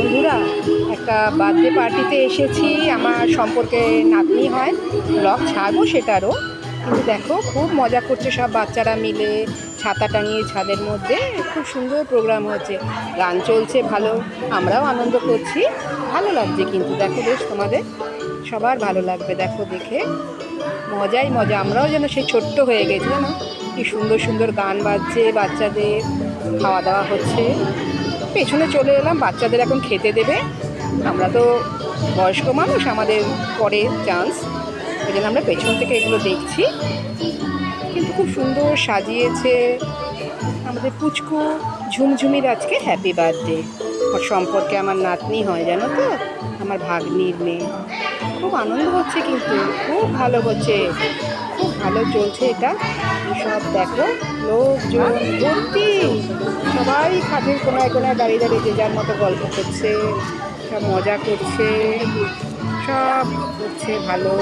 বন্ধুরা, একটা বার্থডে পার্টিতে এসেছি। আমার সম্পর্কে নাতনি হয়, ব্লগ ছাড়বো সেটারও। কিন্তু দেখো খুব মজা করছে সব বাচ্চারা মিলে, ছাতা টাঙিয়ে ছাদের মধ্যে। খুব সুন্দর প্রোগ্রাম হচ্ছে, গান চলছে ভালো, আমরাও আনন্দ করছি। ভালো লাগছে কিন্তু দেখো, বেশ তোমাদের সবার ভালো লাগবে দেখো দেখে। মজাই মজা, আমরাও যেন সেই ছোট্ট হয়ে গেছি জানো। কি সুন্দর সুন্দর গান বাজছে, বাচ্চাদের খাওয়া দাওয়া হচ্ছে। পেছনে চলে এলাম, বাচ্চাদের এখন খেতে দেবে। আমরা তো বয়স্ক মানুষ, আমাদের পরে চান্স, ওই জন্য আমরা পেছন থেকে এগুলো দেখছি। কিন্তু খুব সুন্দর সাজিয়েছে আমাদের পুচকু ঝুমঝুমির আজকে হ্যাপি বার্থডে। ওর সম্পর্কে আমার নাতনি হয় জানো তো, আমার ভাগ্নির মেয়ে। খুব আনন্দ হচ্ছে কিন্তু, খুব ভালো হচ্ছে, খুব ভালো চলছে এটা। সব দেখো, লোকজন ভর্তি, সবাই খাটের কোনায় কোনায় দাঁড়িয়ে দাঁড়িয়ে যে যার মতো গল্প করছে, সব মজা করছে, সব করছে ভালো।